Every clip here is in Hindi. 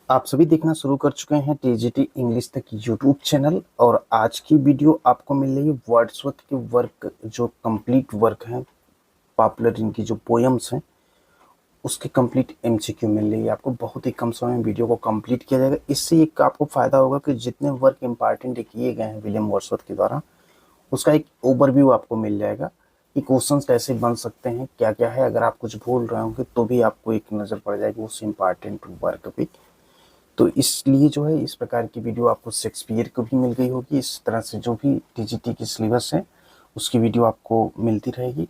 आप सभी देखना शुरू कर चुके हैं टीजीटी इंग्लिश तक यूट्यूब चैनल। और आज की वीडियो आपको मिल रही है वर्ड्सवर्थ के वर्क, जो कंप्लीट वर्क हैं, पॉपुलर इनकी जो पोएम्स हैं उसके कंप्लीट एमसीक्यू मिल रही है आपको। बहुत ही कम समय में वीडियो को कंप्लीट किया जाएगा। इससे एक आपको फायदा होगा कि जितने वर्क इंपॉर्टेंट किए गए हैं विलियम वर्ड्सवर्थ के द्वारा, उसका एक ओवरव्यू आपको मिल जाएगा कि क्वेश्चंस कैसे बन सकते हैं, क्या क्या है। अगर आप कुछ भूल रहे होंगे तो भी आपको एक नज़र पड़ जाएगी उस इम्पॉर्टेंट वर्क पे। तो इसलिए जो है इस प्रकार की वीडियो आपको शेक्सपियर को भी मिल गई होगी। इस तरह से जो भी टीजीटी की सिलेबस है उसकी वीडियो आपको मिलती रहेगी।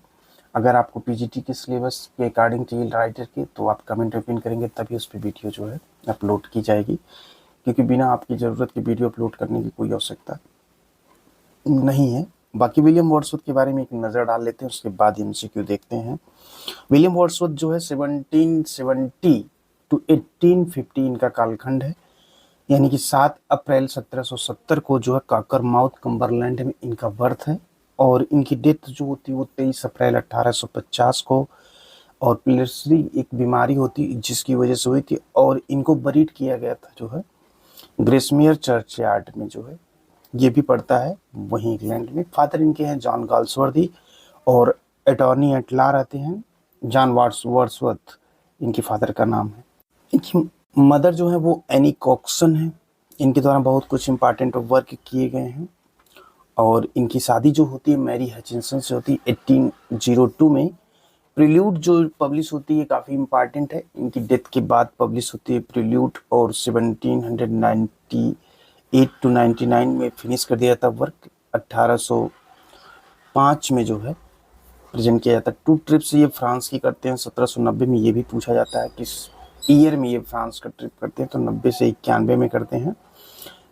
अगर आपको पीजीटी के सिलेबस के अकॉर्डिंग चाहिए राइटर के, तो आप कमेंट में पिन करेंगे तभी उस पर वीडियो जो है अपलोड की जाएगी, क्योंकि बिना आपकी ज़रूरत की वीडियो अपलोड करने की कोई आवश्यकता नहीं है। बाकी विलियम वर्ड्सवर्थ के बारे में एक नज़र डाल लेते हैं, उसके बाद एमसीक्यू देखते हैं। विलियम वर्ड्सवर्थ जो है 1770 टू 1850 इनका कालखंड है, यानी कि 7 अप्रैल 1770 को जो है काकरमाउथ कम्बरलैंड में इनका बर्थ है। और इनकी डेथ जो होती है वो 23 अप्रैल 1850 को, और प्लेसरी एक बीमारी होती जिसकी वजह से हुई थी। और इनको बरीड किया गया था जो है ग्रेसमियर चर्चयार्ड में, जो है ये भी पड़ता है वहीं इंग्लैंड में। फादर इनके हैं जॉन गाल्सवर्दी, और अटॉर्नी एट लॉ रहते हैं जॉन वर्ड्सवर्थ, इनके फादर का नाम है। इनकी मदर जो है वो एनी कॉक्सन है। इनके द्वारा बहुत कुछ इंपॉर्टेंट वर्क किए गए हैं। और इनकी शादी जो होती है मैरी हचिंसन से होती है 1802 में। प्रिल्यूड जो पब्लिश होती है काफ़ी इंपॉर्टेंट है, इनकी डेथ के बाद पब्लिश होती है प्रिल्यूड। और 1798 टू 99 में फिनिश कर दिया था वर्क। 1805 में जो है प्रेजेंट किया जाता है। 2 ट्रिप्स ये फ्रांस की करते हैं 1790 में। ये भी पूछा जाता है किस ईयर में ये फ्रांस का ट्रिप करते हैं, तो 90 से 91 में करते हैं।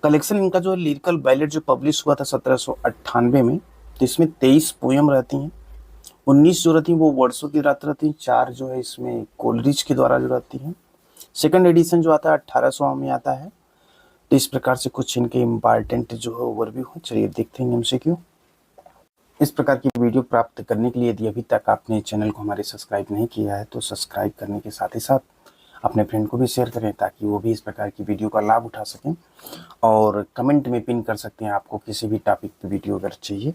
कलेक्शन इनका जो है लिरिकल बैलेट जो पब्लिश हुआ था 1798 में, तो इसमें 23 पोयम रहती हैं। 19 जो रहती हैं वो वर्ड्सवर्थ की रहती हैं, 4 जो है इसमें कोलरिज के द्वारा जो रहती हैं। सेकंड एडिशन जो आता है 1800 में आता है। तो इस प्रकार से कुछ इनके इम्पॉर्टेंट जो है ओवरव्यू है। चलिए देखते हैं एमसीक्यू। इस प्रकार की वीडियो प्राप्त करने के लिए यदि अभी तक आपने चैनल को हमारे सब्सक्राइब नहीं किया है तो सब्सक्राइब करने के साथ ही साथ अपने फ्रेंड को भी शेयर करें, ताकि वो भी इस प्रकार की वीडियो का लाभ उठा सकें। और कमेंट में पिन कर सकते हैं, आपको किसी भी टॉपिक पे वीडियो अगर चाहिए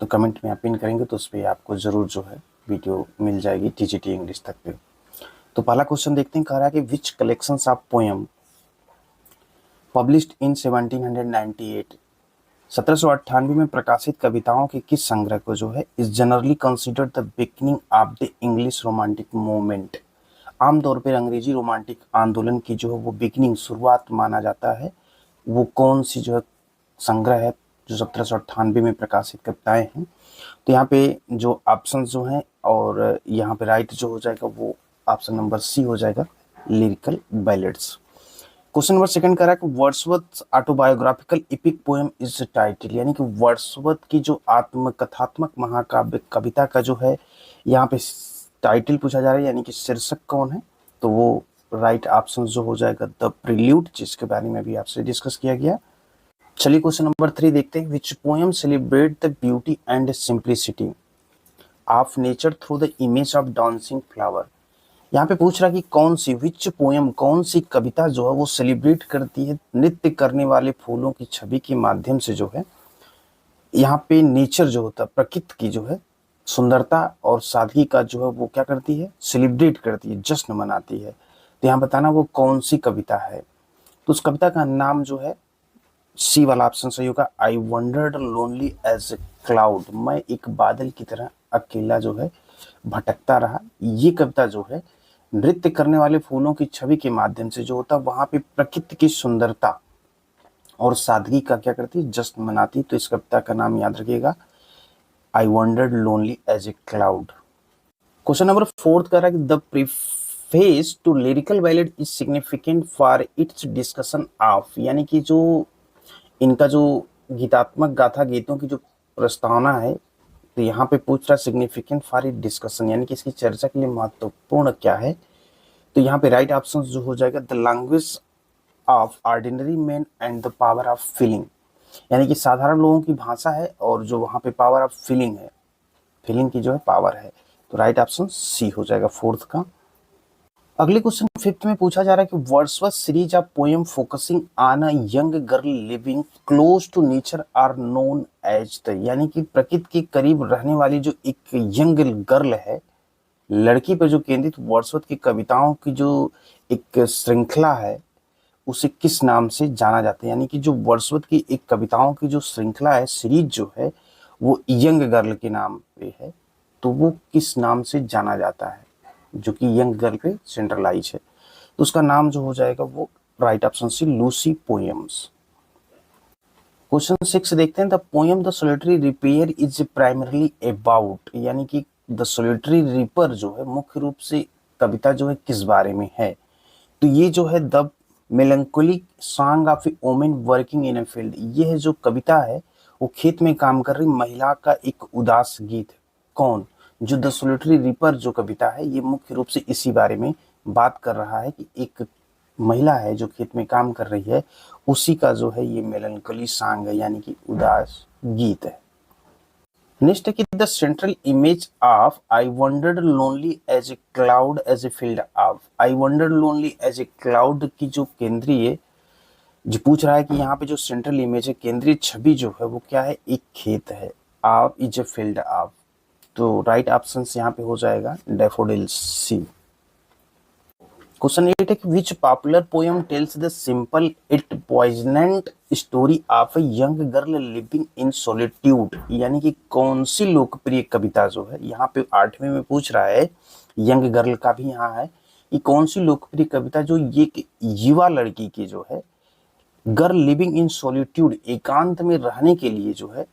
तो कमेंट में आप पिन करेंगे तो उस पर आपको ज़रूर जो है वीडियो मिल जाएगी टीजीटी इंग्लिश तक पे। तो पहला क्वेश्चन देखते हैं, कह रहा है कि which collections of poem published in 1798, 1798 में प्रकाशित कविताओं के किस संग्रह को जो है is generally considered the beginning of the English romantic movement. आमतौर पर अंग्रेजी रोमांटिक आंदोलन की जो है वो बिगनिंग, शुरुआत माना जाता है। वो कौन सी जो है संग्रह है जो 1798 में प्रकाशित कविताएं हैं। तो यहाँ पे जो ऑप्शन जो हैं, और यहाँ पे राइट जो हो जाएगा वो ऑप्शन नंबर सी हो जाएगा, lyrical ballads. Question number second कह रहा है कि Wordsworth autobiographical epic poem is title, यानी कि वर्ड्सवर्थ की जो आत्मकथात्मक महाकाव्य कविता का जो है यहाँ पे टाइटल पूछा जा रहा है, यानी कि शीर्षक कौन है। तो वो राइट ऑप्शन जो हो जाएगा द प्रिल्यूड, जिसके बारे में भी आपसे डिस्कस किया गया। चलिए क्वेश्चन नंबर 3 देखते हैं। Which poem celebrate the beauty and simplicity of nature through the image of dancing flower. यहाँ पे पूछ रहा कि कौन सी, विच पोएम, कौन सी कविता जो है वो सेलिब्रेट करती है नृत्य करने वाले फूलों की छवि के माध्यम से, जो है यहाँ पे नेचर जो होता है, प्रकृति की जो है सुंदरता और सादगी का जो है वो क्या करती है, सेलिब्रेट करती है, जश्न मनाती है। तो यहाँ बताना वो कौन सी कविता है। तो उस कविता का नाम जो है सी वाला ऑप्शन सही होगा, I wandered lonely as a cloud. मैं एक बादल की तरह अकेला जो है भटकता रहा। ये कविता जो है नृत्य करने वाले फूलों की छवि के माध्यम से जो होता है वहां पे प्रकृति की सुंदरता और सादगी का क्या करती है, जश्न मनाती। तो इस कविता का नाम याद रखिएगा, I wandered lonely as a cloud. Question number 4 कह रहा है कि the preface to lyrical ballad is significant for its discussion of, यानी कि जो इनका जो गीतात्मक गाथा गीतों की जो प्रस्तावना है, तो यहाँ पे पूछ रहा सिग्निफिकेंट फॉर इट डिस्कशन, यानी कि इसकी चर्चा के लिए महत्वपूर्ण क्या है। तो यहाँ पे राइट ऑप्शन जो हो जाएगा the language of ordinary man and the power of feeling, यानी कि साधारण लोगों की भाषा है और जो वहाँ पे पावर ऑफ फीलिंग है, फीलिंग की जो है पावर है। तो राइट ऑप्शन सी हो जाएगा 4th का। अगले क्वेश्चन फिफ्थ में पूछा जा रहा है कि Wordsworth series of poem focusing on a young girl living close to nature are known as the, यानी कि प्रकृति के करीब रहने वाली जो एक यंग गर्ल है, लड़की पर जो केंद्रित वर्ड्सवर्थ की कविताओं की जो एक श्रृंखला है, उसे किस नाम से जाना जाता है। यानी कि जो वर्ड्सवर्थ की एक कविताओं की जो श्रृंखला है, सीरीज जो है, वो यंग गर्ल के नाम पे है, तो वो किस नाम से जाना जाता है, जो कि यंग गर्ल पे सेंट्रलाइज है। तो उसका नाम जो हो जाएगा वो right option C Lucy poems. Question 6 देखते हैं। The poem the solitary reaper is primarily about, यानी कि द सोलिटरी रिपर जो है मुख्य रूप से कविता जो है किस बारे में है। तो ये जो है the melancholic song of a women working in a field, ये है जो कविता है वो खेत में काम कर रही महिला का एक उदास गीत है। कौन? जो द सोलिटरी रिपर जो कविता है, ये मुख्य रूप से इसी बारे में बात कर रहा है कि एक महिला है जो खेत में काम कर रही है, उसी का जो है ये मेलंकोली सॉन्ग है, यानी कि उदास गीत है। नेक्स्ट है कि the central image of I wandered lonely as a cloud as a field of, I wandered lonely as a cloud की जो केंद्रीय, जो पूछ रहा है कि यहाँ पे जो सेंट्रल इमेज है, केंद्रीय छवि जो है वो क्या है, एक खेत है, of is a field of. तो राइट ऑप्शन यहाँ पे हो जाएगा डैफोडिल्स सी। क्वेश्चन 8 है कि which popular poem tells the simple it poignant story of a young girl living in solitude, यानी कि कौन सी लोकप्रिय कविता जो है, यहाँ पे 8वें में पूछ रहा है, यंग गर्ल का भी यहाँ है, कि कौन सी लोकप्रिय कविता जो ये युवा लड़की की जो है गर्ल लिविंग इन सॉलिट्यूड, एकांत में रहने के लिए जो है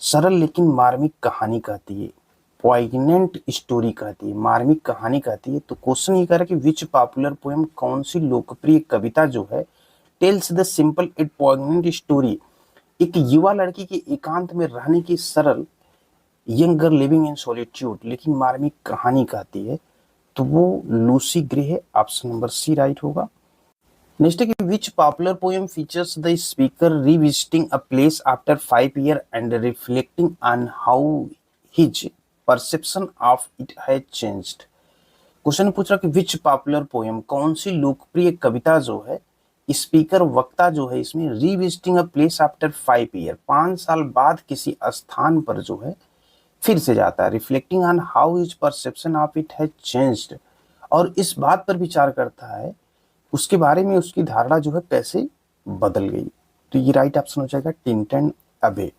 सरल लेकिन मार्मिक कहानी कहती है, पॉइगनेंट स्टोरी कहती है, मार्मिक कहानी कहती है। तो क्वेश्चन ये कह रहा है कि विच पॉपुलर पोएम, कौन सी लोकप्रिय कविता जो है tells the simple and poignant story, एक युवा लड़की के एकांत में रहने की सरल, young girl living in solitude लेकिन मार्मिक कहानी कहती है, तो वो लूसी ग्रे है। ऑप्शन नंबर सी राइट होगा। नेक्स्ट है कि which popular poem features the speaker revisiting a place after 5 year and reflecting on how his perception of it has changed. Question पूछ रहा कि विच पॉपुलर पोएम, कौन सी लोकप्रिय कविता जो है, स्पीकर वक्ता जो है इसमें revisiting a place after 5 year, 5 साल बाद किसी स्थान पर जो है फिर से जाता है, reflecting on how his perception of it has changed, और इस बात पर विचार करता है उसके बारे में उसकी धारणा जो है कैसे बदल गई। तो ये राइट ऑप्शन हो जाएगा टिंटन अबे।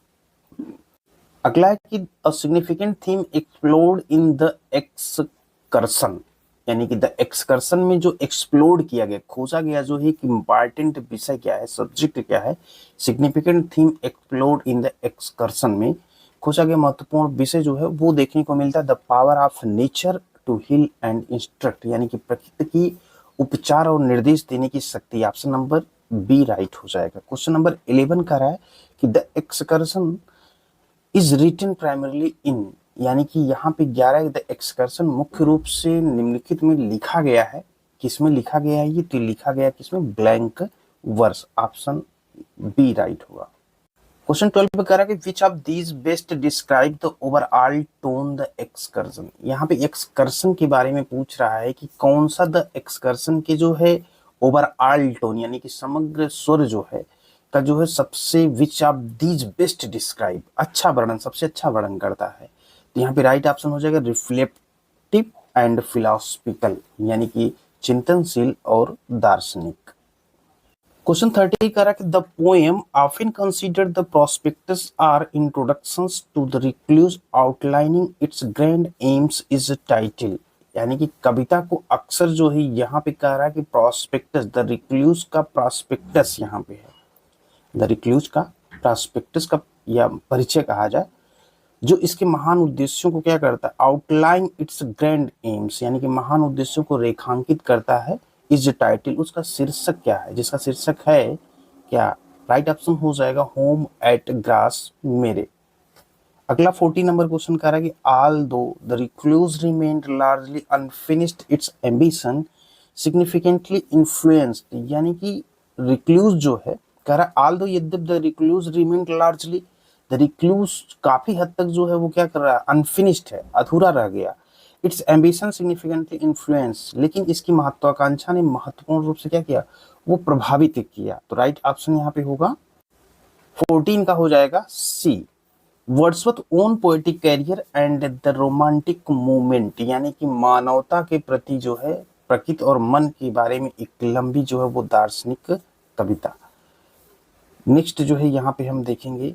अगला है कि a significant theme explored in the excursion, यानी कि द एक्सकर्सन में जो एक्सप्लोर्ड किया गया, खोजा गया जो है एक इम्पॉर्टेंट विषय क्या है, सब्जेक्ट क्या है, significant theme explored in the excursion में खोजा गया महत्वपूर्ण विषय जो है वो देखने को मिलता है the power of nature to heal and instruct, यानी कि प्रकृति की उपचार और निर्देश देने की शक्ति। ऑप्शन नंबर बी राइट हो जाएगा। क्वेश्चन नंबर 11 कह रहा है कि the excursion is written primarily in, यानी कि यहाँ पे 11 द एक्सकर्सन मुख्य रूप से निम्नलिखित में लिखा गया है, किसमें लिखा गया है ये, तो लिखा गया किसमें, blank verse. Option B right होगा। क्वेश्चन 12 पे कह रहा है कि which of these best describe the overall tone the excursion, यहाँ पे एक्सकर्सन के बारे में पूछ रहा है कि कौन सा द एक्सकर्सन के जो है ओवरऑल टोन, यानी कि समग्र स्वर जो है का जो है सबसे, विच ऑफ दीज बेस्ट डिस्क्राइब, अच्छा वर्णन, सबसे अच्छा वर्णन करता है। तो यहाँ पे राइट ऑप्शन हो जाएगा रिफ्लेक्टिव एंड फिलोसफिकल, यानी कि चिंतनशील और दार्शनिक। क्वेश्चन 30 कह रहा है कि the poem often considered the prospectus or introductions to the recluse outlining its grand aims is title, यानी कि कविता को अक्सर जो है यहाँ पे कह रहा है कि प्रोस्पेक्टस, द रिक्लूज का प्रोस्पेक्टस यहाँ पे है, द रिक्लूज का प्रोस्पेक्टस का या परिचय कहा जाए, जो इसके महान उद्देश्यों को क्या करता है, आउटलाइन इट्स ग्रैंड एम्स, यानी कि महान उद्देश्यों को रेखांकित करता है। इस टाइटल, उसका शीर्षक क्या है, जिसका शीर्षक है क्या, राइट ऑप्शन हो जाएगा होम एट ग्रास मेरे। अगला 40 नंबर क्वेश्चन कह रहा है कि ऑल दो the recluse remained largely unfinished it's ambition significantly influenced, यानी कि रिक्लूज जो है कह रहा है ऑल दो यद्यपि the recluse remained largely, the recluse काफी हद तक जो है वो क्या कर रहा है, अनफिनिश्ड है, अधूरा रह गया, इट्स एम्बिशन सिग्निफिकेंटली इन्फ्लुएंस, लेकिन इसकी महत्वाकांक्षा ने महत्वपूर्ण रूप से क्या किया, वो प्रभावित किया। तो राइट ऑप्शन यहाँ पे होगा 14 का हो जाएगा C. Wordsworth own poetic career and the romantic movement, यानी कि मानवता के प्रति जो है प्रकृति और मन के बारे में एक लंबी जो है वो दार्शनिक कविता। नेक्स्ट जो है यहाँ पे हम देखेंगे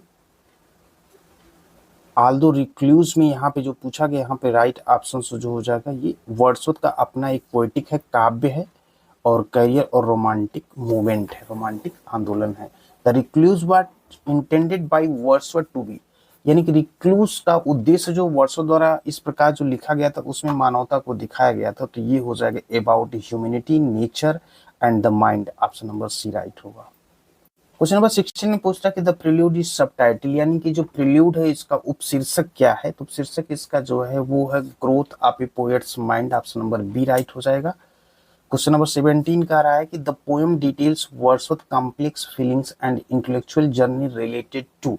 आल्दो रिक्लूज में यहाँ पे जो पूछा गया, यहाँ पे राइट ऑप्शन जो हो जाएगा ये वर्ड्सवर्थ का अपना एक पोएटिक है, काव्य है और करियर और रोमांटिक मूवमेंट है, रोमांटिक आंदोलन है। The recluse was intended by Wordsworth to be, यानी कि रिक्लूज का उद्देश्य जो वर्ड्सवर्थ द्वारा इस प्रकार जो लिखा गया था उसमें मानवता को दिखाया गया था। तो ये हो जाएगा about humanity, nature and the mind. Option number C right होगा। क्वेश्चन नंबर 16 में पूछ रहा है कि द प्रिल्यूड इज सबटाइटल, यानी कि जो प्रिल्यूड है इसका उपशीर्षक क्या है। तो उपशीर्षक इसका जो है वो है growth of a poet's mind. Option number B right हो जाएगा। क्वेश्चन नंबर 17 कह रहा है कि the poem details Wordsworth complex feelings and intellectual journey related to,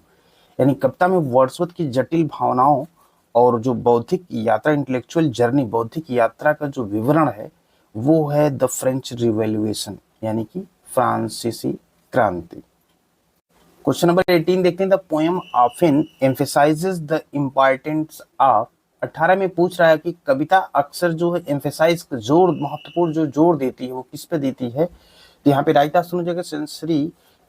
यानी कविता में वर्ड्सवर्थ की जटिल भावनाओं और जो बौद्धिक यात्रा, इंटेलेक्चुअल जर्नी, बौद्धिक यात्रा का जो विवरण है वो है द फ्रेंच रिवॉल्यूशन, यानी कि फ्रांसीसी क्रांति। क्वेश्चन नंबर 18 देखते हैं। The poem often emphasises the importance of, 18 में पूछ रहा है कि कविता अक्सर जो है एम्फेसाइज, जोर, महत्वपूर्ण जो जोर देती है वो किस पे देती है। तो यहाँ पे राइट ऑप्शन हो जाएगा sensory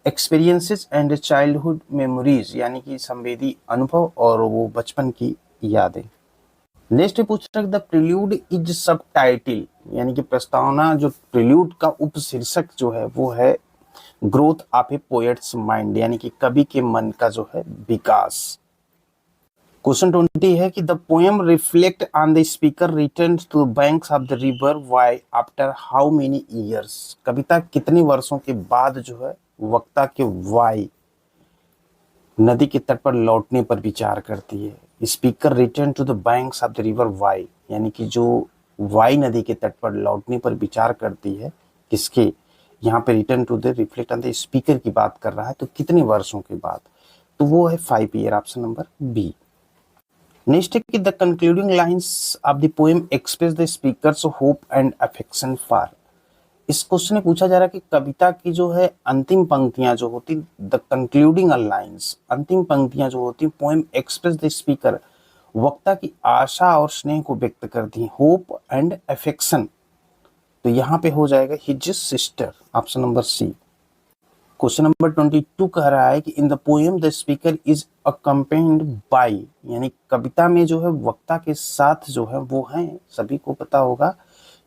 experiences and childhood memories, यानी कि संवेदी अनुभव और वो बचपन की यादें। नेक्स्ट पूछ रहा है द प्रिल्यूड इज सब टाइटिल, यानी कि प्रस्तावना जो प्रिल्यूड का उपशीर्षक जो है वो है growth of a poet's mind, यानी कि कवि के मन का जो है विकास। क्वेश्चन 20 है कि the poem reflect on the speaker return to the banks of the river Wye after how many years, कविता कितने वर्षों के बाद जो है वक्ता के वाई नदी के तट पर लौटने पर विचार करती है। Speaker return to the banks of the river Wye, यानी कि जो वाई नदी के तट पर लौटने पर विचार करती है, किसके, यहाँ पे return to the reflect on the speaker की बात कर रहा है, तो कितने वर्षों के बाद, तो वो है 5 year. Option number B. Next है कि the concluding lines of the poem express the speaker's hope and affection for, इस क्वेश्चन में पूछा जा रहा है कि कविता की जो है अंतिम पंक्तियां जो होती, द कंक्लूडिंग लाइंस, अंतिम पंक्तियां जो होती, पोएम एक्सप्रेस द स्पीकर, वक्ता की आशा और स्नेह को व्यक्त करती है, होप एंड अफेक्शन, तो यहाँ पे हो जाएगा his sister. Option number C. Question number 22 कह रहा है कि in the poem the speaker is accompanied by, यानी कविता में जो है वक्ता के साथ जो है वो है, सभी को पता होगा,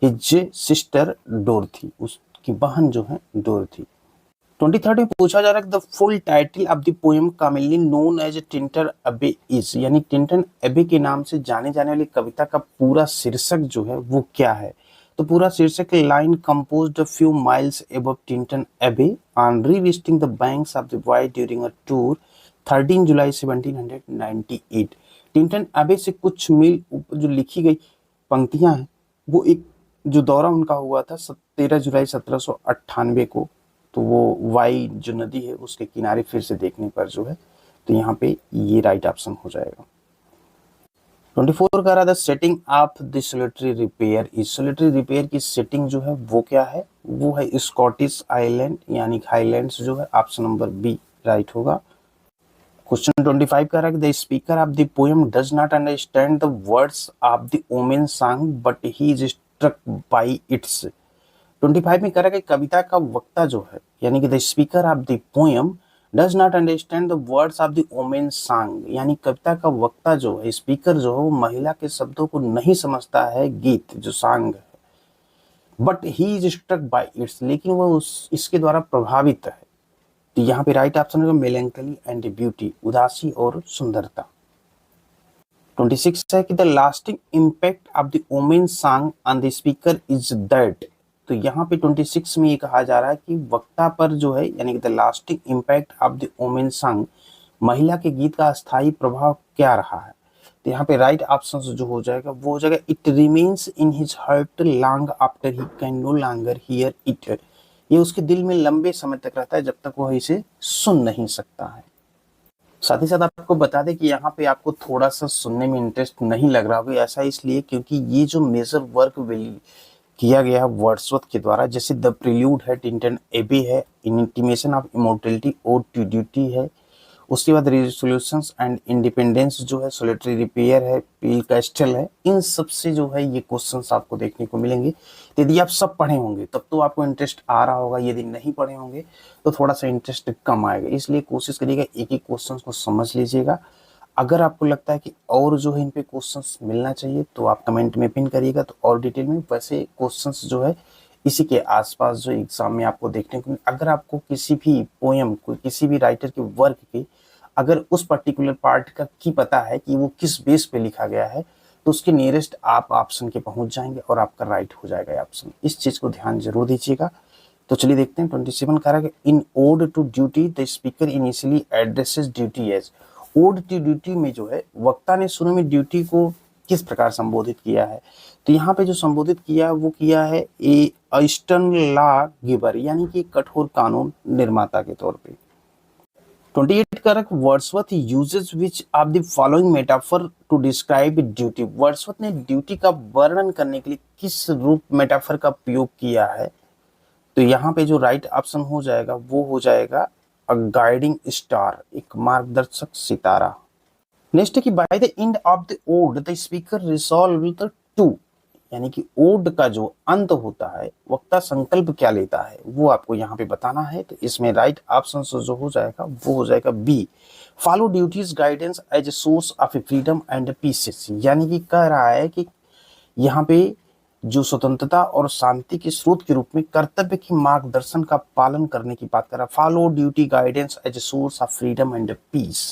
हिज सिस्टर डोरथी, उसकी बहन जो है डोरथी। 23 में पूछा जा रहा है the full title of the poem commonly known as Tintern Abbey is, यानी टिंटन अबे के नाम से जाने जाने वाली कविता का पूरा शीर्षक जो है वो क्या है। तो पूरा शीर्षक lines composed a few miles above Tintern Abbey on revisiting the banks of the Wye during a tour 13 July 1798। Tintern Abbey से कुछ मील ऊपर जो लिखी गई पंक्तियां हैं वो एक जो दौरा उनका हुआ था 13 जुलाई 1798 को, तो वो वाई जो नदी है उसके किनारे फिर से देखने पर जो है, तो यहाँ पे ये राइट ऑप्शन हो जाएगा। 24 का रहा था setting of the solitary repair, इस सोलिटरी रिपेयर की सेटिंग जो है वो क्या है, वो है स्कॉटिश आइलैंड, यानी हाईलैंड्स जो है। ऑप्शन नंबर बी राइट होगा। क्वेश्चन 25 का रहा है the speaker of the poem does not understand the words of the women song but he is struck by its. 25 में कह रहा है कि कविता का वक्ता जो है, यानी कि the speaker of the poem does not understand the words of the women song, यानी कविता का वक्ता जो है, स्पीकर जो है, वो महिला के शब्दों को नहीं समझता है, गीत जो सॉन्ग है, but he is struck by its, लेकिन वो इसके द्वारा प्रभावित है। तो यहाँ पे राइट ऑप्शन होगा मेलैंकली एंड ब्यूटी, उदासी और सुंदरता। 26 है कि the lasting impact of the women song on the speaker is that, तो यहाँ पे 26 में ये कहा जा रहा है कि वक्ता पर जो है, यानी कि the lasting impact of the women song, महिला के गीत का अस्थायी प्रभाव क्या रहा है। तो यहाँ पे राइट ऑप्शन जो हो जाएगा वो हो जाएगा it remains in his heart long after he can no longer hear it, ये उसके दिल में लंबे समय तक रहता है जब तक वह इसे सुन नहीं सकता है। साथ ही साथ आपको बता दें कि यहाँ पे आपको थोड़ा सा सुनने में इंटरेस्ट नहीं लग रहा होगा, ऐसा इसलिए क्योंकि ये जो मेजर वर्क किया गया वर्ड्सवर्थ के द्वारा, जैसे द प्रिल्यूड है, टिंटन एबे है, intimation of immortality, ode to duty है, उसके बाद रेजोल्यूशंस एंड इंडिपेंडेंस जो है, सोलिटरी रिपेयर है, पील कैस्टल है, इन सब से जो है ये क्वेश्चंस आपको देखने को मिलेंगे। यदि आप सब पढ़े होंगे तब तो आपको इंटरेस्ट आ रहा होगा, यदि नहीं पढ़े होंगे तो थोड़ा सा इंटरेस्ट कम आएगा, इसलिए कोशिश करिएगा एक एक क्वेश्चन को समझ लीजिएगा। अगर आपको लगता है कि और जो है इन पे क्वेश्चंस मिलना चाहिए तो आप कमेंट में पिन करिएगा, तो और डिटेल में वैसे क्वेश्चंस जो है इसी के आसपास जो एग्जाम में आपको देखने को। अगर आपको किसी भी पोएम को, किसी भी राइटर के वर्क के अगर उस पर्टिकुलर पार्ट का की पता है कि वो किस बेस पे लिखा गया है, तो उसके नियरेस्ट आप ऑप्शन के पहुंच जाएंगे और आपका राइट हो जाएगा ऑप्शन। इस चीज को ध्यान जरूर दीजिएगा। तो चलिए देखते हैं 27 कह रहा है in ode to duty the speaker initially addresses duty as. Ode to duty में जो है वक्ता ने शुरू में ड्यूटी को किस प्रकार संबोधित किया है, तो यहाँ पे जो संबोधित किया है वो किया है ए ईस्टर्न लॉ गिवर, यानी कि कठोर कानून निर्माता के तौर पे। 28 करक Wordsworth uses which of the following metaphor to describe duty. Wordsworth ने ड्यूटी का वर्णन करने के लिए किस रूप मेटाफर का प्रयोग किया है, तो यहाँ पे जो राइट ऑप्शन हो जाएगा वो हो जाएगा अ गाइडिंग स्टार, एक मार्गदर्शक सितारा। नेक्स्ट है कि by the end of the ode the speaker resolve to, यानी कि ओड का जो अंत होता है वक्ता संकल्प क्या लेता है वो आपको यहाँ पे बताना है। तो इसमें राइट ऑप्शन जो हो जाएगा वो हो जाएगा B, follow duty's guidance as a source of freedom and peace, यानी कि कह रहा है कि यहाँ पे जो स्वतंत्रता और शांति के स्रोत के रूप में कर्तव्य की मार्गदर्शन का पालन करने की बात कर रहा है। Follow duty guidance as a source of freedom and peace.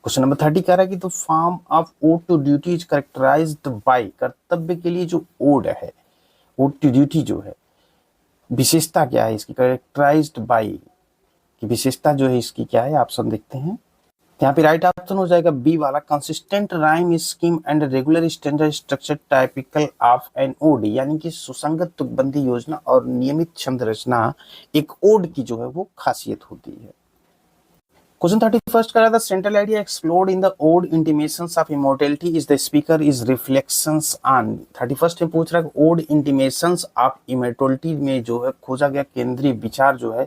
Question number 30 कह रहा है कि the form of ode to duty is characterised by, कर्तव्य के लिए जो ओड है, ओड टू ड्यूटी जो है, विशेषता क्या है इसकी, कैरेक्टराइज्ड बाय की विशेषता जो है इसकी क्या है, ऑप्शन देखते हैं। यहाँ पे राइट ऑप्शन हो जाएगा बी वाला, consistent rhyme scheme and regular standard structure typical of an ode, यानी कि सुसंगत तुकबंदी योजना और नियमित छंद रचना एक ओड की जो है वो खासियत होती है। क्वेश्चन 31 का था central idea explored in the ode intimations of immortality is the speaker is reflections on. 31 में पूछ रहा है ओड इंटीमेशंस ऑफ इमोर्टलिटी में जो है खोजा गया केंद्रीय विचार जो है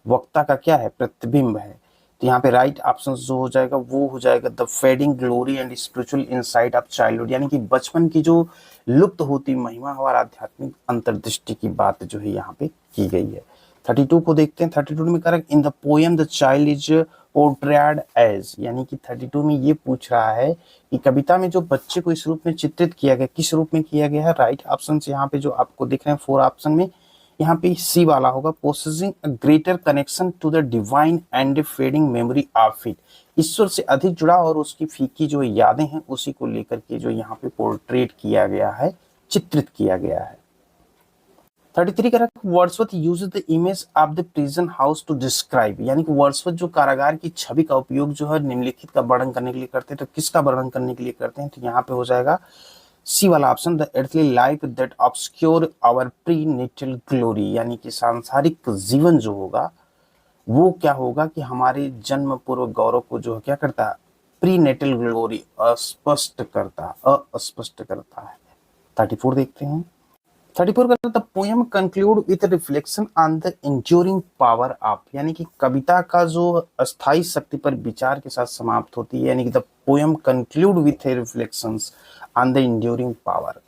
वक्ता का क्या है, प्रतिबिंब है। तो यहाँ पे राइट ऑप्शन जो हो जाएगा वो हो जाएगा the fading glory and spiritual insight of childhood, यानी कि बचपन की जो लुप्त होती महिमा और आध्यात्मिक अंतर्दृष्टि की बात जो है यहाँ पे की गई है। 32 को देखते हैं। 32 में correct in the poem the child is portrayed as, यानी कि 32 में ये पूछ रहा है कि कविता में जो बच्चे को इस रूप में चित्रित किया गया, किस रूप में किया गया है। राइट ऑप्शन यहाँ पे जो आपको दिख रहे हैं 4 ऑप्शन में, यहाँ पे सी वाला होगा, possessing a greater connection to the divine and fading memory of it, ईश्वर से अधिक जुड़ा और उसकी फीकी जो यादें हैं उसी को लेकर के जो यहाँ पे पोर्ट्रेट किया गया है, चित्रित किया गया है। 33 का Wordsworth used the image of the prison house to describe, यानी कि वर्ड्सवर्थ जो कारागार की छवि का उपयोग जो है निम्नलिखित का वर्णन करने के लिए करते हैं, तो किसका वर्णन करने के लिए करते हैं, तो यहाँ पे हो जाएगा सी वाला option, the earthly life that obscure our prenatal glory, यानी कि सांसारिक जीवन जो होगा वो क्या होगा कि हमारे जन्म पूर्व गौरव को जो है क्या करता है, प्रीनेटल ग्लोरी अस्पष्ट करता है। 34 देखते हैं। 34 का the poem conclude with reflection on the enduring power of, यानी कि कविता का जो अस्थाई शक्ति पर विचार के साथ समाप्त होती है, यानी कि the poem conclude with reflections on the enduring power,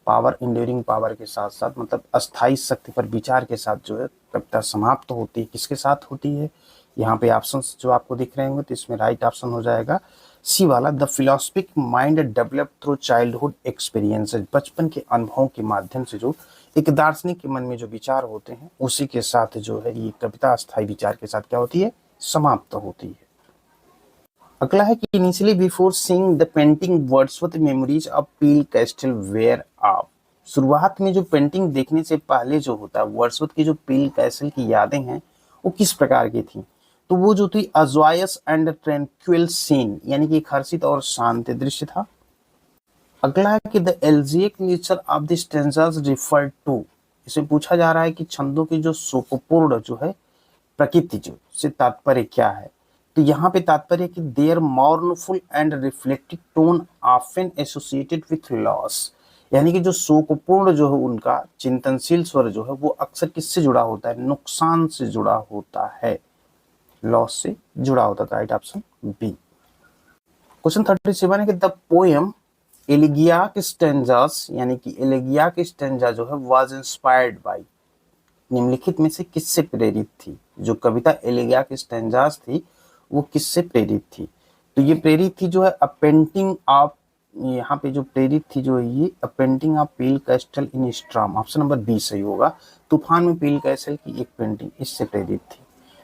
power enduring power के साथ साथ मतलब अस्थाई शक्ति पर विचार के साथ जो है कविता समाप्त होती है, किसके साथ होती है, यहाँ पे ऑप्शंस जो आपको दिख रहे होंगे, तो इसमें राइट ऑप्शन हो जाएगा सी वाला, the philosophic mind develop through childhood experiences, बचपन के अनुभवों के माध्यम से जो एक दार्शनिक के मन में जो विचार होते हैं उसी के साथ जो है ये कविता अस्थाई विचार के साथ क्या होती है, समाप्त होती है। अगला है कि initially before seeing the painting Wordsworth memories of Peele Castle were of, शुरुआत में जो पेंटिंग देखने से पहले जो होता है वर्ड्सवर्थ की जो पील कैसल की यादें हैं वो किस प्रकार की थी, तो वो जो थी अजॉयस एंड ट्रैंक्विल सीन, यानी कि एक हर्षित और शांत दृश्य था। अगला है कि the elegiac nature of the stanzas refer to, इसे पूछा जा रहा है कि छंदों की जो सुखपूर्ण जो है प्रकृति जो से तात्पर्य क्या है, तो यहाँ पे तात्पर्य कि there mournful and reflective tone often associated with loss, यानी कि जो शोकपूर्ण जो है उनका चिंतनशील स्वर जो है वो अक्सर किससे जुड़ा होता है, नुकसान से जुड़ा होता है, लॉस से जुड़ा होता था। Right option B. क्वेश्चन 37 है कि द पोएम एलिगियाक स्टेंजास, यानी कि एलिगियाक स्टेंजा जो है वाज इंस्पायर्ड बाय, निम्नलिखित में से किससे प्रेरित थी। जो कविता एलिगियाक स्टेंजास थी वो किससे प्रेरित थी, तो ये प्रेरित थी जो है अ पेंटिंग ऑफ, यहाँ पे जो प्रेरित थी जो ये a painting of Peele Castle in storm, option number B सही होगा। तूफान में पील कैस्टल की एक पेंटिंग इससे प्रेरित थी।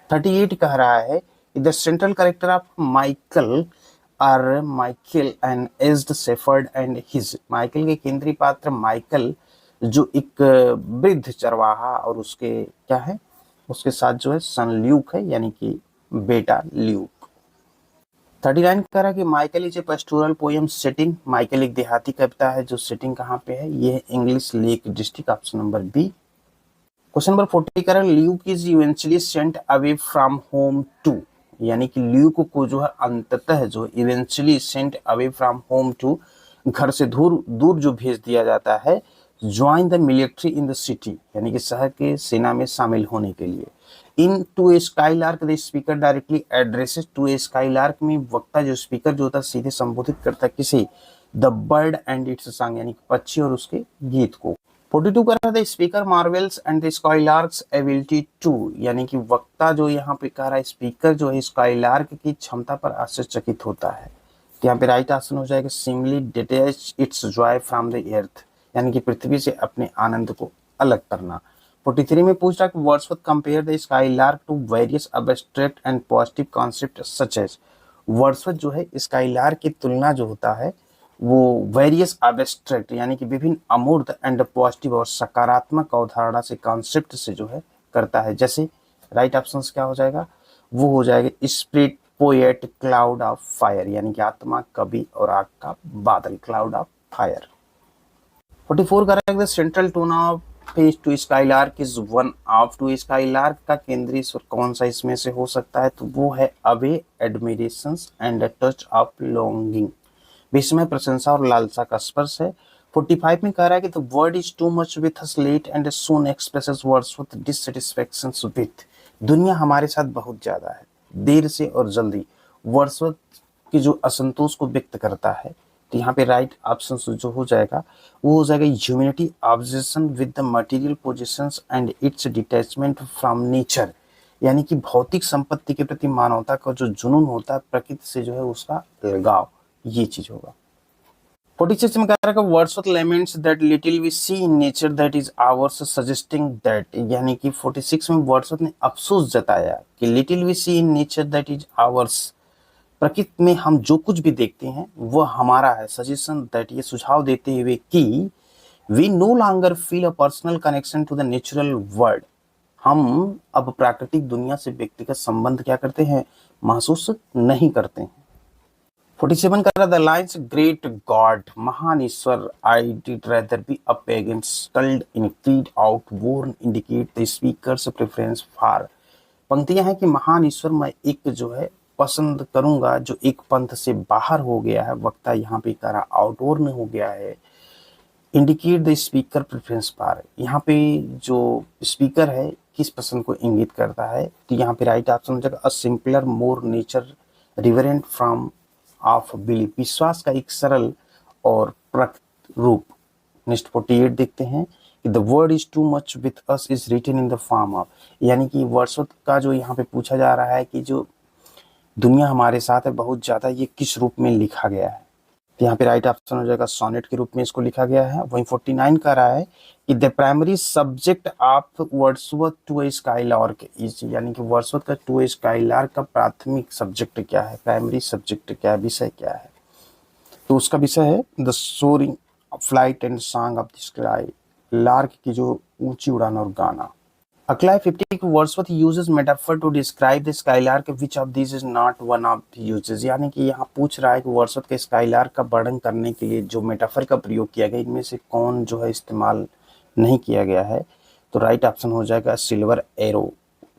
38 कह रहा है the central character of Michael are Michael and aged shepherd and his, Michael के केंद्रीय पात्र माइकल जो एक वृद्ध चरवाहा और उसके क्या है, उसके साथ जो है सन ल्यूक है, यानी कि बेटा ल्यूक। 39 कह रहा है कि Michael is a pastoral poem setting, Michael एक देहाती कविता है जो सेटिंग कहाँ पे है, ये है English Lake District, option number B. Question number 40 कह रहा है Luke is eventually sent away from home to, यानी कि ल्यूक को जो है अंततः जो eventually sent away from home to, घर से दूर दूर जो भेज दिया जाता है, join the military in the city, यानी कि शहर के सेना में शामिल होने के लिए। In to a skylark the speaker directly addresses to a skylark में वक्ता जो स्पीकर जो होता है सीधे संबोधित करता है किसी, the bird and it's song, यानी कि पक्षी और उसके गीत को। 42 कर रहा था speaker marvels and the skylark's ability to, यानी कि वक्ता जो यहाँ पे कह रहा है स्पीकर जो है स्काईलार्क की क्षमता पर आश्चर्यचकित होता है। तो यहाँ पे राइट ऑप्शन हो जाएगा simply detach its joy from the earth, यानी कि पृथ्वी से अपने आनंद को अलग करना। 43 में पूछ रहा कि Wordsworth compare the skylark to various abstract and positive concept such as, Wordsworth जो है स्काईलार्क की तुलना जो होता है वो वेरियस एब्स्ट्रैक्ट, यानी कि विभिन्न अमूर्त एंड पॉजिटिव और सकारात्मक अवधारणा से कॉन्सेप्ट से जो है करता है। जैसे राइट ऑप्शन क्या हो जाएगा, वो हो जाएगा spirit poet cloud of fire, यानी कि आत्मा कवि और आग का बादल, cloud of fire. 44 correct the central tone of phase to skylark is one of, to skylark का केंद्रीय स्वर कौन सा इसमें से हो सकता है, तो वो है awe admirations and a touch of longing, विस्मय प्रशंसा और लालसा का स्पर्श है। 45 में कह रहा है कि the world is too much with us late and soon expresses Wordsworth dissatisfactions with, दुनिया हमारे साथ बहुत ज्यादा है, देर से और जल्दी वर्ड्सवर्थ की जो असंतोष को व्यक्त करता है। तो यहाँ पे राइट ऑप्शन जो हो जाएगा वो हो जाएगा humanity obsession with the material positions and it's detachment from nature, यानी कि भौतिक संपत्ति के प्रति मानवता का जो जुनून होता है, प्रकृति से जो है उसका लगाव, ये चीज होगा। 46 में कह रहा है Wordsworth laments that little we see in nature that is ours suggesting that, यानी कि 46 में वर्ड्सवर्थ ने अफसोस जताया कि little we see in nature that is ours, प्रकृति में हम जो कुछ भी देखते हैं वह हमारा है, सजेशन दैट, ये सुझाव देते हुए कि we no longer feel a personal connection to the natural world, हम अब प्राकृतिक दुनिया से व्यक्तिगत संबंध क्या करते हैं, महसूस नहीं करते हैं। 47 का द लाइन्स ग्रेट गॉड, महान ईश्वर, I did rather be a pagan suckled in creed outworn indicate the speaker's preference for, पंक्तियां हैं कि महान ईश्वर मैं एक जो है पसंद करूंगा जो एक पंथ से बाहर हो गया है, वक्ता यहाँ पे कह रहा आउटवर्न हो गया है, indicate the speaker preference for, यहाँ पे जो स्पीकर है किस पसंद को इंगित करता है, तो यहाँ पे राइट ऑप्शन हो जाएगा a simpler more nature reverent from of belief, विश्वास का एक सरल और प्रकट रूप। नेक्स्ट 48 देखते हैं कि the world is too much with us is written in the form of, यानी कि वर्ड्सवर्थ का जो यहाँ पे पूछा जा रहा है कि जो दुनिया हमारे साथ है बहुत ज्यादा, ये किस रूप में लिखा गया है, तो यहाँ पे राइट ऑप्शन हो जाएगा सोनेट के रूप में इसको लिखा गया है। वहीं 49 का रहा है कि the primary subject of Wordsworth to a skylark is, यानी कि वर्ड्सवर्थ का टू ए स्काईलार्क का प्राथमिक सब्जेक्ट क्या है, प्राइमरी सब्जेक्ट क्या है, विषय क्या है, तो उसका विषय है the soaring flight and song of the sky, lark की जो ऊंची उड़ान और गाना। अगला 50 Wordsworth uses metaphor to describe the skylark which of this is not one of the uses, यानी कि यहाँ पूछ रहा है कि वर्ड्सवर्थ के स्काईलार्क का वर्णन करने के लिए जो मेटाफर का प्रयोग किया गया इनमें से कौन जो है इस्तेमाल नहीं किया गया है, तो राइट ऑप्शन हो जाएगा सिल्वर एरो,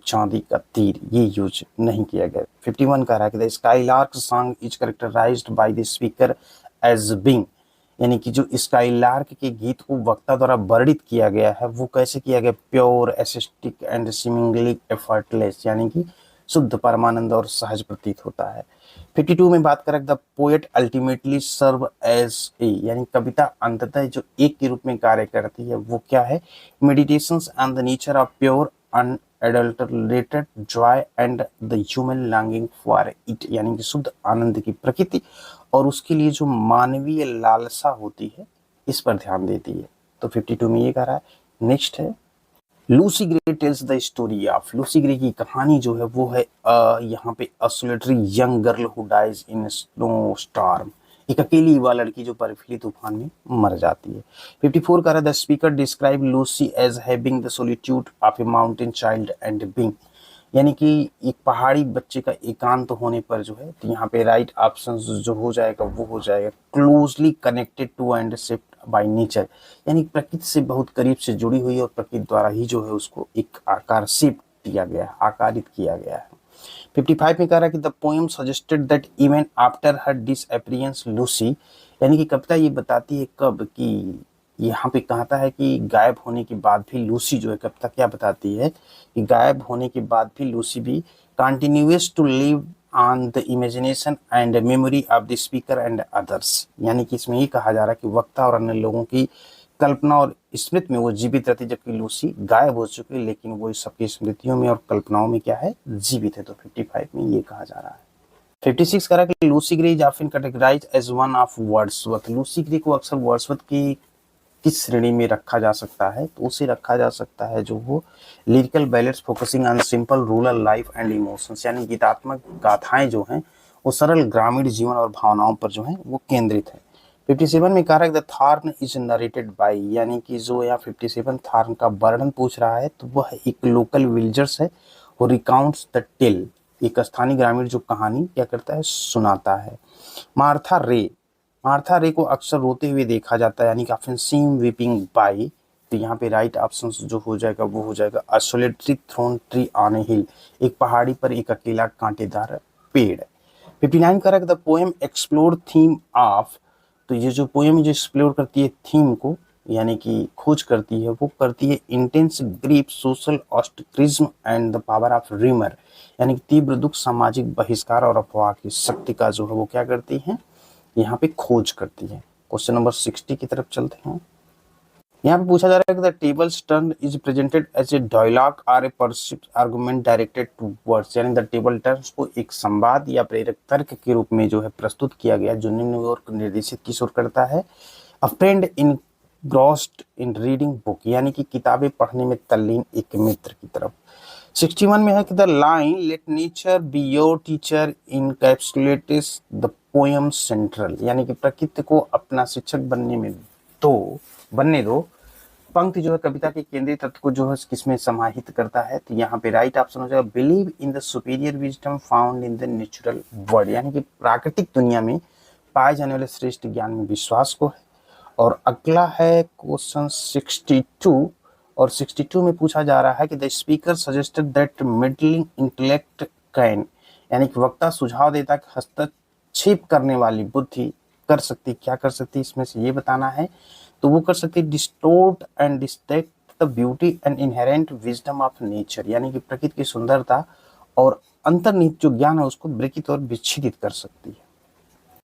चांदी का तीर ये यूज नहीं किया गया। 51 कह रहा है कि the skylark song is characterised by the speaker as being, यानी कि जो स्काईलार्क के गीत को वक्ता द्वारा वर्णित किया गया है वो कैसे किया गया, pure aesthetic and seemingly effortless, यानी कि शुद्ध परमानंद और सहज प्रतीत होता है। 52 में बात करें the poet ultimately serve as a, यानी कविता अंततः जो एक के रूप में कार्य करती है वो क्या है, meditations on the nature of pure unadulterated joy and the human longing for it, यानी कि शुद्ध आनंद की प्रकृति और उसके लिए जो मानवीय लालसा होती है इस पर ध्यान देती है। तो 52 में ये कह रहा है। नेक्स्ट है Lucy Gray tells the story of, Lucy Gray की कहानी जो है वो है यहाँ पे a solitary young girl who dies in snowstorm, एक अकेली युवा लड़की जो बर्फीली तूफान में मर जाती है। 54 का the speaker describe Lucy as having the solitude of a mountain child and being, यानी कि एक पहाड़ी बच्चे का एकांत होने पर जो है, तो यहाँ पे राइट ऑप्शन जो हो जाएगा वो हो जाएगा closely connected to and shift by nature, यानी प्रकृति से बहुत करीब से जुड़ी हुई और प्रकृति द्वारा ही जो है उसको एक आकार शिफ्ट दिया गया है, आकारित किया गया है। 55 में कह रहा है कि the poem suggested that even after her disappearance Lucy, यानी कि कविता ये बताती है कब कि यहाँ पे कहता है कि गायब होने के बाद भी लूसी जो है, कविता क्या बताती है कि गायब होने के बाद भी लूसी भी continuous to live on the imagination and memory of the speaker and others, यानी कि इसमें ये कहा जा रहा है कि वक्ता और अन्य लोगों की कल्पना और स्मृति में वो जीवित रहती, जबकि लूसी गायब हो चुकी है लेकिन वो सबकी स्मृतियों में और कल्पनाओं में क्या है, जीवित है। तो 55 में ये कहा जा रहा है। 56 कह रहा है कि Lucy Gray is often categorised as one of Wordsworth, Lucy Gray को अक्सर वर्ड्सवर्थ की किस श्रेणी में रखा जा सकता है, तो उसे रखा जा सकता है जो वो lyrical ballads focusing on simple rural life and emotions, यानी गीतात्मक गाथाएं जो हैं वो सरल ग्रामीण जीवन और भावनाओं पर जो है वो केंद्रित है। 57 में कह रहा है द थार्न इज नरेटेड बाय, यानी कि जो यहाँ 57 थार्न का वर्णन पूछ रहा है तो वह एक लोकल विलेजर्स है, वो रिकाउंट्स द टेल, एक स्थानीय ग्रामीण जो कहानी क्या करता है, सुनाता है। मार्था रे को अक्सर रोते हुए देखा जाता है, यानी कि ऑप्शन सीम वीपिंग बाय, तो यहाँ पे राइट ऑप्शन जो हो जाएगा वो हो जाएगा अ सोलिटरी थ्रोन ट्री ऑन ए हिल, एक पहाड़ी पर एक अकेला कांटेदार पेड़। 59 correct the poem explore theme of, तो ये जो पोएम जो एक्सप्लोर करती है थीम को, यानी कि खोज करती है, वो करती है intense grief social ostracism and the power of rhymer, यानी कि तीव्र दुख, सामाजिक बहिष्कार और अफवाह की शक्ति का जो है वो क्या करती है, यहाँ पे खोज करती है। क्वेश्चन नंबर 60 की तरफ चलते हैं। यहाँ पे पूछा जा रहा है कि the tables turn is presented as a dialogue और a percept argument directed to words, यानी द टेबल टर्न्स को एक संवाद या प्रेरक तर्क के रूप में जो है प्रस्तुत किया गया, जो निम्न ओर निर्देशित किस ओर करता है, अ फ्रेंड इनग्रॉस्ड इन रीडिंग बुक, यानी कि किताबें पढ़ने में तल्लीन एक मित्र की तरफ। 61 में है कि the line let nature be your teacher encapsulates the poem central, यानी कि प्रकृति को अपना शिक्षक बनने दो, पंक्ति जो है कविता के केंद्रीय तत्व को जो है किसमें समाहित करता है, तो यहाँ पे राइट ऑप्शन हो जाएगा believe in the superior wisdom found in the natural world, यानी कि प्राकृतिक दुनिया में पाए जाने वाले श्रेष्ठ ज्ञान में विश्वास को है। और अगला है क्वेश्चन 62, और 62 में पूछा जा रहा है कि the speaker suggested that middling intellect can, यानी कि वक्ता सुझाव देता है कि हस्तक्षेप करने वाली बुद्धि कर सकती, क्या कर सकती, इसमें से ये बताना है, तो वो कर सकती distort and distract the beauty and inherent wisdom of nature, यानी कि प्रकृति की सुंदरता और अंतर्निहित जो ज्ञान है उसको विकृत और विच्छेदित कर सकती है।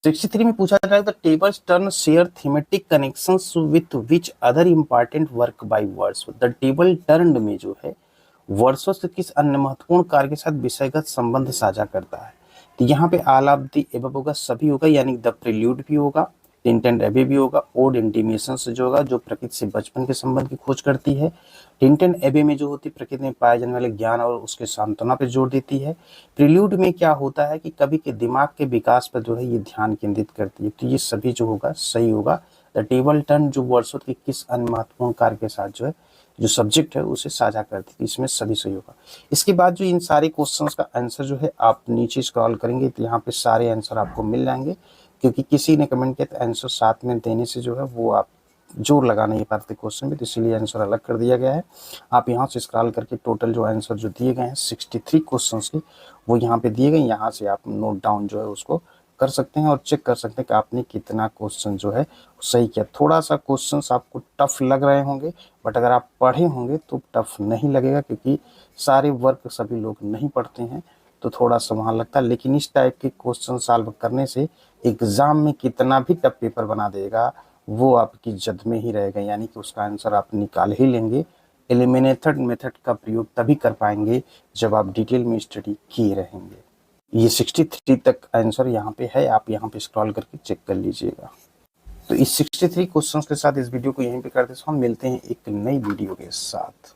63 में पूछा जा रहा है the tables turn share thematic connections with which other important work by Wordsworth, the table turn में जो है वर्ड्सवर्थ किस अन्य महत्वपूर्ण कार्य के साथ विषयगत संबंध साझा करता है, तो यहाँ पे ऑल ऑफ द एबव होगा, सभी होगा, यानी द प्रिल्यूड भी होगा, टिंट एंड एबे भी होगा, ओड इंटीमेशन से जो होगा जो प्रकृति से बचपन के संबंध की खोज करती है, टिंट एंड एबे में जो होती है प्रकृति में पाए जाने वाले ज्ञान और उसके सांत्वना पर जोर देती है। प्रिल्यूड में क्या होता है कि कवि के दिमाग के विकास पर जो है ये ध्यान केंद्रित करती है, तो ये सभी जो होगा सही होगा। द टेबल टर्न जो वर्ड्सवर्थ के किस अन्य महत्वपूर्ण कार्य के साथ जो है जो सब्जेक्ट है उसे साझा करती है, इसमें सभी सही होगा। इसके बाद जो इन सारे क्वेश्चंस का आंसर जो है आप नीचे स्क्रॉल करेंगे तो यहाँ पे सारे आंसर आपको मिल जाएंगे, क्योंकि किसी ने कमेंट किया तो आंसर साथ में देने से जो है वो आप जोर लगा नहीं पाते क्वेश्चन में, तो इसीलिए आंसर अलग कर दिया गया है। आप यहाँ से स्क्रॉल करके टोटल जो आंसर जो दिए गए हैं 63 क्वेश्चन के, वो यहाँ पे दिए गए। यहाँ से आप नोट डाउन जो है उसको कर सकते हैं और चेक कर सकते हैं कि आपने कितना क्वेश्चन जो है सही किया। थोड़ा सा क्वेश्चंस आपको टफ लग रहे होंगे, बट अगर आप पढ़े होंगे तो टफ नहीं लगेगा, क्योंकि सारे वर्क सभी लोग नहीं पढ़ते हैं, तो थोड़ा सा वहाँ लगता है। लेकिन इस टाइप के क्वेश्चन सॉल्व करने से एग्जाम में कितना भी टफ पेपर बना देगा, वो आपकी जद में ही रहेगा, यानी कि उसका आंसर आप निकाल ही लेंगे। एलिमिनेटेड मेथड का प्रयोग तभी कर पाएंगे जब आप डिटेल में स्टडी किए रहेंगे। ये 63 तक आंसर यहाँ पे है, आप यहाँ पे स्क्रॉल करके चेक कर लीजिएगा। तो इस 63 क्वेश्चंस के साथ इस वीडियो को यहीं पे करते हैं। हम मिलते हैं एक नई वीडियो के साथ।